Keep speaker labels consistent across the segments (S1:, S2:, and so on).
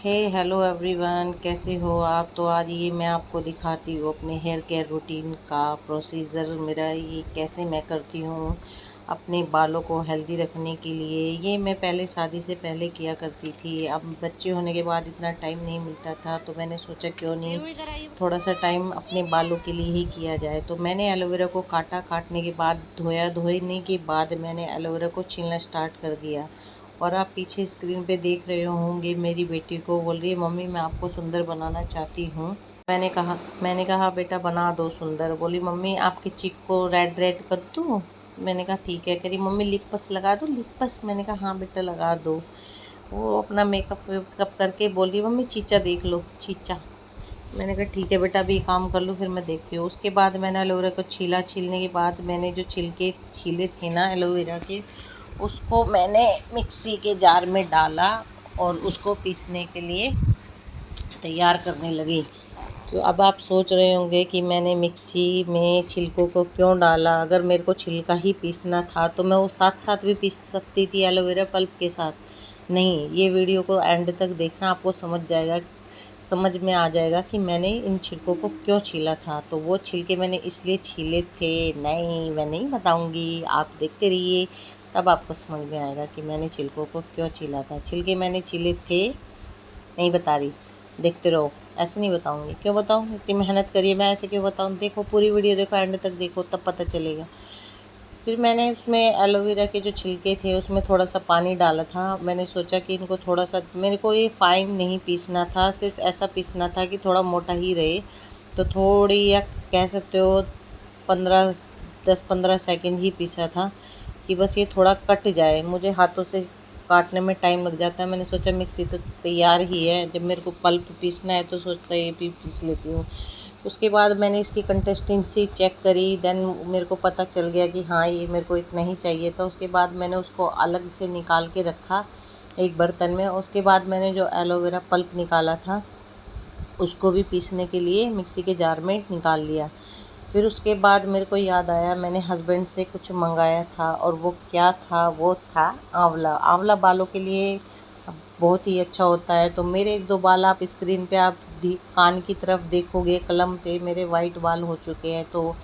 S1: हे hello everyone, कैसे हो आप। तो आज ये मैं आपको दिखाती हूँ अपने हेयर केयर रूटीन का प्रोसीजर, मेरा ये कैसे मैं करती हूँ अपने बालों को हेल्दी रखने के लिए। ये मैं पहले शादी से पहले किया करती थी, अब बच्चे होने के बाद इतना टाइम नहीं मिलता था, तो मैंने सोचा क्यों नहीं थोड़ा सा टाइम अपने बालों के लिए ही किया जाए। तो मैंने एलोवेरा को काटा, काटने के बाद धोया, धोने के बाद मैंने एलोवेरा को छीलना स्टार्ट कर दिया। और आप पीछे स्क्रीन पे देख रहे होंगे मेरी बेटी को, बोल रही है मम्मी मैं आपको सुंदर बनाना चाहती हूँ। मैंने कहा बेटा बना दो सुंदर। बोली मम्मी आपके चिक को रेड रेड कर दूँ। मैंने कहा ठीक है। कह रही मम्मी लिपस लगा दो लिपस। मैंने कहा हाँ बेटा लगा दो। वो अपना मेकअप वेकअप करके बोल रही मम्मी चीचा देख लो चीचा। मैंने कहा ठीक है बेटा अभी काम कर लूँ फिर मैं देखती हूँ। उसके बाद मैंने एलोवेरा को छीला, छीलने के बाद मैंने जो छिलके छीले थे ना एलोवेरा के, उसको मैंने मिक्सी के जार में डाला और उसको पीसने के लिए तैयार करने लगी। तो अब आप सोच रहे होंगे कि मैंने मिक्सी में छिलकों को क्यों डाला। अगर मेरे को छिलका ही पीसना था तो मैं वो साथ साथ भी पीस सकती थी एलोवेरा पल्प के साथ। नहीं, ये वीडियो को एंड तक देखना, आपको समझ में आ जाएगा कि मैंने इन छिलकों को क्यों छीला था। तो वो छिलके मैंने इसलिए छीले थे, नहीं मैं नहीं बताऊंगी, आप देखते रहिए तब आपको समझ में आएगा कि मैंने छिलकों को क्यों छीला था। छिलके मैंने छीले थे, नहीं बता रही, देखते रहो। ऐसे नहीं बताऊंगी, क्यों बताऊँ, इतनी मेहनत करिए, मैं ऐसे क्यों बताऊँ। देखो पूरी वीडियो देखो, एंड तक देखो तब पता चलेगा। फिर मैंने उसमें एलोवेरा के जो छिलके थे उसमें थोड़ा सा पानी डाला था। मैंने सोचा कि इनको थोड़ा सा, मेरे को ये फाइन नहीं पीसना था, सिर्फ ऐसा पीसना था कि थोड़ा मोटा ही रहे। तो थोड़ी, या कह सकते हो 10-15 सेकंड ही पीसा था कि बस ये थोड़ा कट जाए। मुझे हाथों से काटने में टाइम लग जाता है। मैंने सोचा मिक्सी तो तैयार ही है, जब मेरे को पल्प पीसना है तो सोचता ये भी पीस लेती हूँ। उसके बाद मैंने इसकी कंसिस्टेंसी चेक करी, देन मेरे को पता चल गया कि हाँ ये मेरे को इतना ही चाहिए था। उसके बाद मैंने उसको अलग से निकाल के रखा एक बर्तन में। उसके बाद मैंने जो एलोवेरा पल्प निकाला था उसको भी पीसने के लिए मिक्सी के जार में निकाल लिया। फिर उसके बाद मेरे को याद आया मैंने हस्बैंड से कुछ मंगाया था, और वो क्या था, वो था आंवला। आंवला बालों के लिए बहुत ही अच्छा होता है। तो मेरे 1-2 बाल आप स्क्रीन पे आप कान की तरफ देखोगे, कलम पे मेरे वाइट बाल हो चुके हैं। तो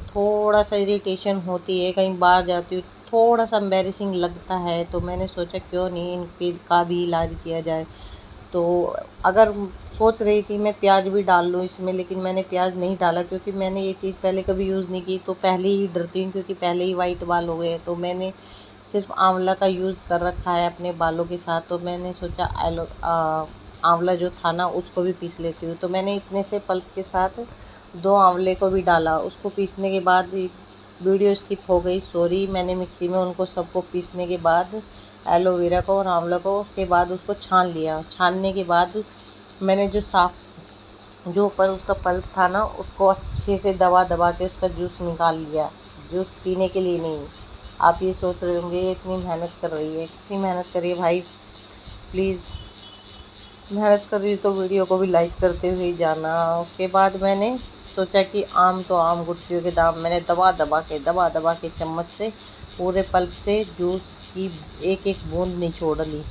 S1: थोड़ा सा इरिटेशन होती है, कहीं बाहर जाती हूँ थोड़ा सा एम्बैरेसिंग लगता है। तो मैंने सोचा क्यों नहीं इनके का भी इलाज किया जाए। तो अगर सोच रही थी मैं प्याज भी डाल लूँ इसमें, लेकिन मैंने प्याज नहीं डाला क्योंकि मैंने ये चीज़ पहले कभी यूज़ नहीं की। तो पहले ही डरती हूँ क्योंकि पहले ही वाइट बाल हो गए। तो मैंने सिर्फ आंवला का यूज़ कर रखा है अपने बालों के साथ। तो मैंने सोचा आंवला जो था ना उसको भी पीस लेती हूँ। तो मैंने इतने से पल्प के साथ 2 आंवले को भी डाला। उसको पीसने के बाद वीडियो स्किप हो गई, सॉरी। मैंने मिक्सी में उनको सबको पीसने के बाद एलोवेरा को और आंवला को, उसके बाद उसको छान लिया। छानने के बाद मैंने जो ऊपर उसका पल्प था ना उसको अच्छे से दबा दबा के उसका जूस निकाल लिया। जूस पीने के लिए नहीं। आप ये सोच रहे होंगे इतनी मेहनत कर रही है, कितनी मेहनत करिए भाई, प्लीज़ मेहनत कर रही तो वीडियो को भी लाइक करते हुए जाना। उसके बाद मैंने सोचा कि आम तो आम गुठलियों के दाम, मैंने दबा दबा के चम्मच से पूरे पल्प से जूस की एक एक बूंद निचोड़ ली।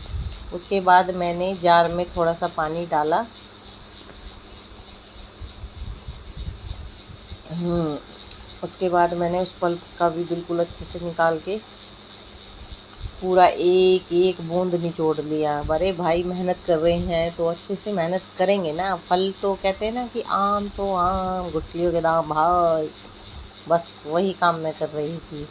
S1: उसके बाद मैंने जार में थोड़ा सा पानी डाला। उसके बाद मैंने उस पल्प का भी बिल्कुल अच्छे से निकाल के पूरा एक एक बूंद निचोड़ लिया। अरे भाई मेहनत कर रहे हैं तो अच्छे से मेहनत करेंगे ना। फल तो कहते हैं ना कि आम तो आम गुठलियों के दाम भाई, बस वही काम मैं कर रही थी।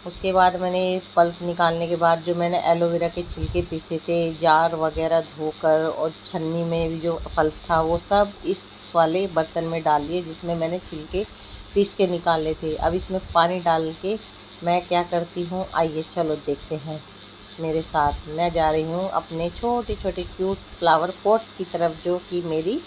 S1: उसके बाद मैंने पल्प निकालने के बाद जो मैंने एलोवेरा के छिलके पीसे थे, जार वगैरह धोकर और छन्नी में भी जो पल्प था वो सब इस वाले बर्तन में डाल दिए जिसमें मैंने छिलके पीस के निकाले थे। अब इसमें पानी डाल के मैं क्या करती हूँ, आइए चलो देखते हैं मेरे साथ। मैं जा रही हूँ अपने छोटे छोटे क्यूट फ्लावर पॉट की तरफ जो कि मेरी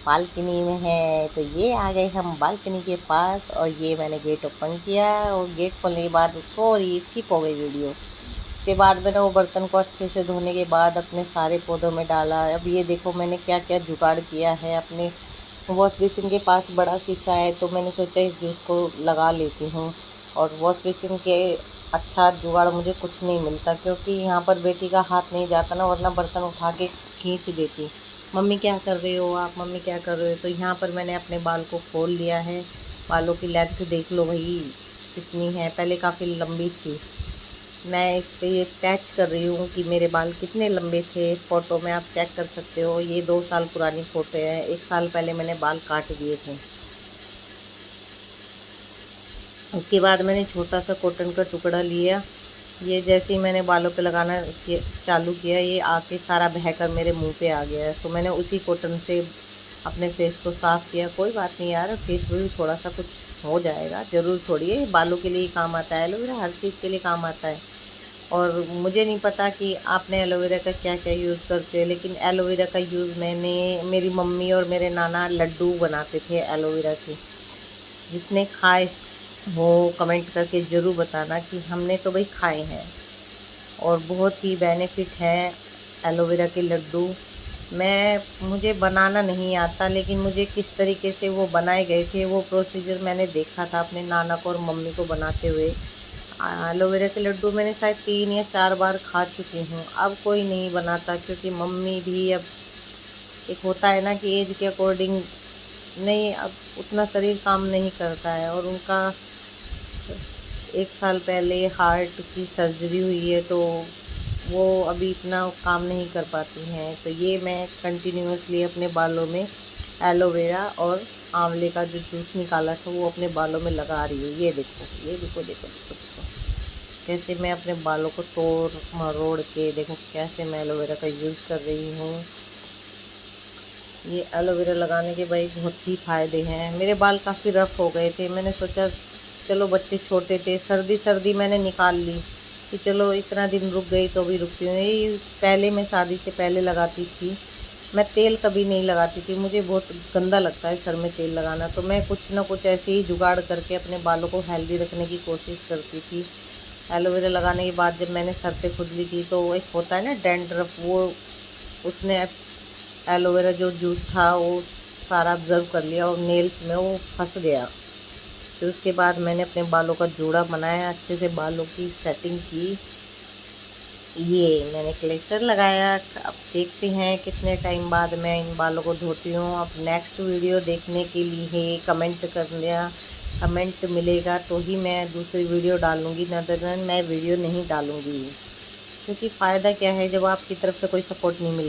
S1: बालकनी में है। तो ये आ गए हम बालकनी के पास, और ये मैंने गेट ओपन किया और गेट खोलने के बाद सॉरी स्किप हो गई वीडियो। उसके बाद मैंने वो बर्तन को अच्छे से धोने के बाद अपने सारे पौधों में डाला। अब ये देखो मैंने क्या क्या जुगाड़ किया है। अपने वॉश बेसिन के पास बड़ा शीशा है तो मैंने सोचा इस जूस को लगा लेती हूँ, और वॉश बेसिन के अच्छा जुगाड़ मुझे कुछ नहीं मिलता, क्योंकि यहाँ पर बेटी का हाथ नहीं जाता ना, वरना बर्तन उठा के खींच देती। मम्मी क्या कर रहे हो आप, मम्मी क्या कर रहे हो। तो यहाँ पर मैंने अपने बाल को खोल लिया है। बालों की लेंथ देख लो भाई कितनी है, पहले काफ़ी लंबी थी। मैं इस पे ये पैच कर रही हूँ कि मेरे बाल कितने लंबे थे। फ़ोटो में आप चेक कर सकते हो, ये 2 साल पुरानी फ़ोटो है। 1 साल पहले मैंने बाल काट दिए थे। उसके बाद मैंने छोटा सा कॉटन का टुकड़ा लिया। ये जैसे ही मैंने बालों पे लगाना चालू किया, ये आके सारा बहकर मेरे मुंह पे आ गया है। तो मैंने उसी कॉटन से अपने फेस को साफ़ किया। कोई बात नहीं यार, फेस में भी थोड़ा सा कुछ हो जाएगा, ज़रूर थोड़ी है, बालों के लिए ही काम आता है एलोवेरा, हर चीज़ के लिए काम आता है। और मुझे नहीं पता कि आपने एलोवेरा का क्या क्या यूज़ करते हो, लेकिन एलोवेरा का यूज़ मैंने, मेरी मम्मी और मेरे नाना लड्डू बनाते थे एलोवेरा के। जिसने खाए वो कमेंट करके ज़रूर बताना कि हमने तो भाई खाए हैं, और बहुत ही बेनिफिट है एलोवेरा के लड्डू। मुझे बनाना नहीं आता, लेकिन मुझे किस तरीके से वो बनाए गए थे वो प्रोसीजर मैंने देखा था अपने नाना को और मम्मी को बनाते हुए। एलोवेरा के लड्डू मैंने शायद 3 या 4 बार खा चुकी हूँ। अब कोई नहीं बनाता, क्योंकि मम्मी भी अब, एक होता है ना कि एज के अकॉर्डिंग नहीं, अब उतना शरीर काम नहीं करता है, और उनका 1 साल पहले हार्ट की सर्जरी हुई है, तो वो अभी इतना काम नहीं कर पाती हैं। तो ये मैं कंटिन्यूअसली अपने बालों में एलोवेरा और आंवले का जो जूस निकाला था वो अपने बालों में लगा रही हूँ। ये देखो, ये देखो, देखो, देखो, देखो कैसे मैं अपने बालों को तोड़ मरोड़ के, देखो कैसे मैं एलोवेरा का यूज़ कर रही हूँ। ये एलोवेरा लगाने के भाई बहुत ही फ़ायदे हैं। मेरे बाल काफ़ी रफ़ हो गए थे, मैंने सोचा चलो बच्चे छोटे थे, सर्दी सर्दी मैंने निकाल ली कि चलो इतना दिन रुक गई तो भी रुकती हूँ। ये पहले मैं शादी से पहले लगाती थी। मैं तेल कभी नहीं लगाती थी, मुझे बहुत गंदा लगता है सर में तेल लगाना। तो मैं कुछ ना कुछ ऐसे ही जुगाड़ करके अपने बालों को हेल्दी रखने की कोशिश करती थी। एलोवेरा लगाने के बाद जब मैंने सर पे खुजली की, तो एक होता है ना डैंड्रफ, वो उसने एलोवेरा जो जूस था वो सारा ऑब्ज़र्व कर लिया और नेल्स में वो फंस गया। फिर उसके बाद मैंने अपने बालों का जूड़ा बनाया, अच्छे से बालों की सेटिंग की। ये मैंने क्लेचर लगाया। अब देखते हैं कितने टाइम बाद मैं इन बालों को धोती हूँ। अब नेक्स्ट वीडियो देखने के लिए कमेंट कर दिया, कमेंट मिलेगा तो ही मैं दूसरी वीडियो डालूँगी, नदरन मैं वीडियो नहीं डालूँगी। क्योंकि फ़ायदा क्या है जब आपकी तरफ से कोई सपोर्ट नहीं मिले।